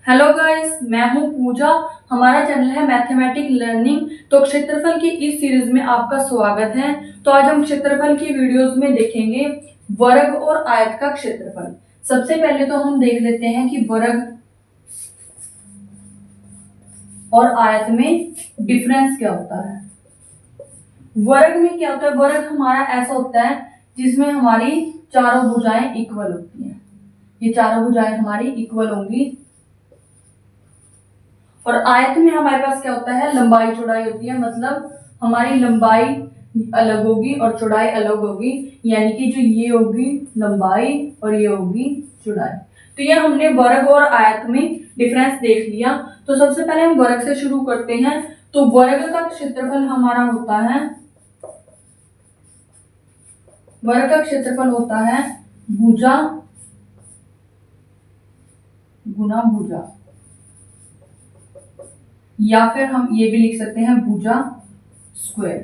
Hello guys, मैं हूं पूजा। हमारा चैनल है मैथमेटिक लर्निंग। तो क्षेत्रफल की इस सीरीज में आपका स्वागत है। तो आज हम क्षेत्रफल की वीडियोस में देखेंगे वर्ग और आयत का क्षेत्रफल। सबसे पहले तो हम देख लेते हैं कि वर्ग और आयत में डिफरेंस क्या होता है। वर्ग में क्या होता है, वर्ग हमारा ऐसा होता है जिसमें हमारी चारों भुजाएं इक्वल होती हैं। ये चारों भुजाएं हमारी इक्वल होंगी। और आयत में हमारे पास क्या होता है, लंबाई चौड़ाई होती है, मतलब हमारी लंबाई अलग होगी और चौड़ाई अलग होगी। यानी कि जो ये होगी लंबाई और ये होगी चौड़ाई। तो ये हमने वर्ग और आयत में डिफरेंस देख लिया। तो सबसे पहले हम वर्ग से शुरू करते हैं। तो वर्ग का क्षेत्रफल हमारा होता है, वर्ग का क्षेत्रफल होता है भुजा गुना भुजा, या फिर हम ये भी लिख सकते हैं भुजा स्क्वायर।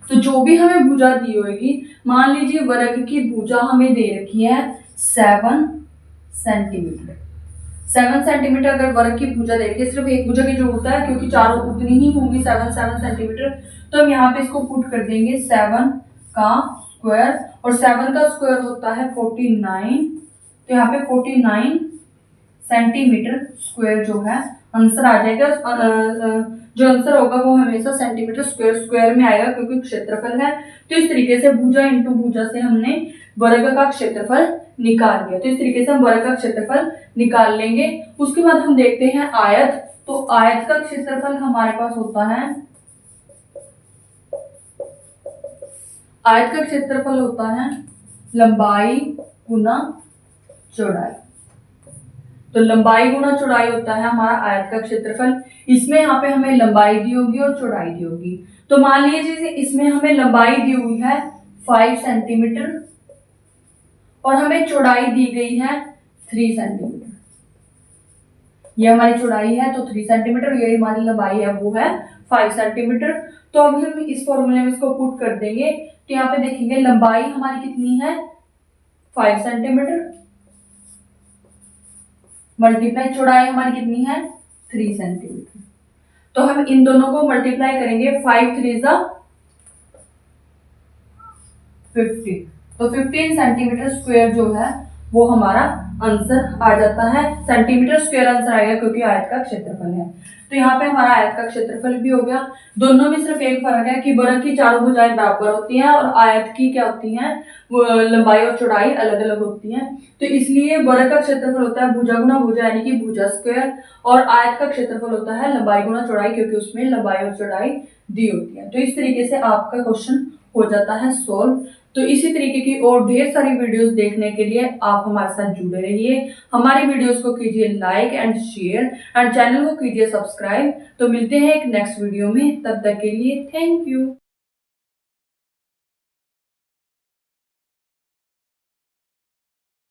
तो जो भी हमें भुजा दी होगी, मान लीजिए वर्ग की भुजा हमें दे रखी है 7 सेंटीमीटर। 7 सेंटीमीटर अगर वर्ग की भुजा दे रखी है, सिर्फ एक भुजा की जरूरत है क्योंकि चारों उतनी ही होंगी 7 सेंटीमीटर। तो हम यहाँ पे इसको पुट कर देंगे 7 का स्क्वायर, और 7 का स्क्वायर होता है 49। तो यहाँ पे 49 सेंटीमीटर स्क्वायर जो है आंसर आ जाएगा। जो आंसर होगा वो हमेशा सेंटीमीटर स्क्वायर में आएगा क्योंकि क्षेत्रफल है। तो इस तरीके से भुजा इंटू भुजा से हमने वर्ग का क्षेत्रफल निकाल लिया। तो इस तरीके से हम वर्ग का क्षेत्रफल निकाल लेंगे। उसके बाद हम देखते हैं आयत। तो आयत का क्षेत्रफल हमारे पास होता है, आयत का क्षेत्रफल होता है लंबाई गुना चौड़ाई। तो लंबाई गुना चौड़ाई होता है हमारा आयत का क्षेत्रफल। इसमें यहाँ पे हमें लंबाई दी होगी और चौड़ाई दी होगी। तो मान लीजिए इसमें हमें लंबाई दी हुई है 5 सेंटीमीटर और हमें चौड़ाई दी गई है 3 सेंटीमीटर। ये हमारी चौड़ाई है तो 3 सेंटीमीटर, ये हमारी लंबाई है वो है 5 सेंटीमीटर। तो अभी हम इस फॉर्मूले में इसको पुट कर देंगे। तो यहाँ पे देखेंगे लंबाई हमारी कितनी है 5 सेंटीमीटर, मल्टीप्लाई चौड़ाई हमारी कितनी है 3 सेंटीमीटर। तो हम इन दोनों को मल्टीप्लाई करेंगे, 5 3 जा 50। तो 15 सेंटीमीटर स्क्वायर जो है वो हमारा आंसर आ जाता है। सेंटीमीटर स्क्वायर आंसर आएगा क्योंकि आयत का क्षेत्रफल है। तो यहाँ पे हमारा आयत का क्षेत्रफल भी हो गया। दोनों में सिर्फ एक फर्क है कि वर्ग की चारों भुजाएं बराबर होती हैं और आयत की क्या होती हैं, वो लंबाई और चौड़ाई अलग अलग होती हैं। तो इसलिए वर्ग का क्षेत्रफल होता है भुजा गुना भुजा यानी कि भुजा स्क्वायर, और आयत का क्षेत्रफल होता है लंबाई गुना चौड़ाई क्योंकि उसमें लंबाई और चौड़ाई दी होती है। तो इस तरीके से आपका क्वेश्चन हो जाता है सोल्व। तो इसी तरीके की और ढेर सारी वीडियोस देखने के लिए आप हमारे साथ जुड़े रहिए। हमारी वीडियोस को कीजिए like and share and channel को कीजिए सब्सक्राइब। तो मिलते हैं एक नेक्स्ट वीडियो में, तब तक के लिए थैंक यू।